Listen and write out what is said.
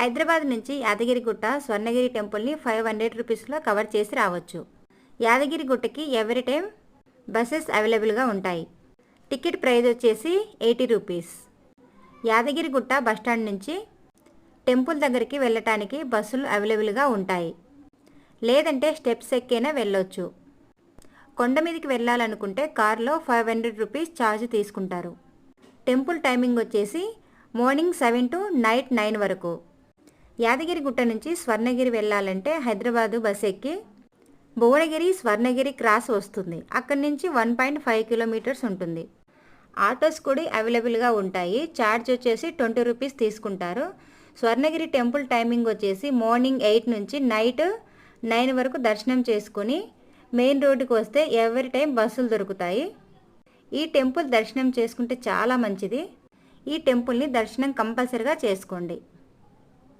హైదరాబాద్ నుంచి యాదగిరిగుట్ట స్వర్ణగిరి టెంపుల్ని 500 రూపీస్లో కవర్ చేసి రావచ్చు. యాదగిరిగుట్టకి ఎవ్రీ టైం బస్సెస్ అవైలబుల్గా ఉంటాయి. టికెట్ ప్రైస్ వచ్చేసి 80 రూపీస్. యాదగిరిగుట్ట బస్టాండ్ నుంచి టెంపుల్ దగ్గరికి వెళ్ళటానికి బస్సులు అవైలబుల్గా ఉంటాయి. లేదంటే స్టెప్స్ ఎక్కైనా వెళ్ళొచ్చు. కొండ మీదకి వెళ్ళాలనుకుంటే కార్లో 500 రూపీస్ ఛార్జ్ తీసుకుంటారు. టెంపుల్ టైమింగ్ వచ్చేసి మార్నింగ్ 7 to నైట్ 9 వరకు. యాదగిరిగుట్ట నుంచి స్వర్ణగిరి వెళ్ళాలంటే హైదరాబాదు బస్ ఎక్కి భువనగిరి స్వర్ణగిరి క్రాస్ వస్తుంది. అక్కడి నుంచి 1.5 కిలోమీటర్స్ ఉంటుంది. ఆటోస్ కూడా అవైలబుల్గా ఉంటాయి. ఛార్జ్ వచ్చేసి 20 రూపీస్ తీసుకుంటారు. స్వర్ణగిరి టెంపుల్ టైమింగ్ వచ్చేసి మార్నింగ్ 8 నుంచి నైట్ 9 వరకు దర్శనం చేసుకుని మెయిన్ రోడ్డుకి వస్తే ఎవ్రీ టైం బస్సులు దొరుకుతాయి. ఈ టెంపుల్ దర్శనం చేసుకుంటే చాలా మంచిది. ఈ టెంపుల్ని దర్శనం కంపల్సరీగా చేసుకోండి.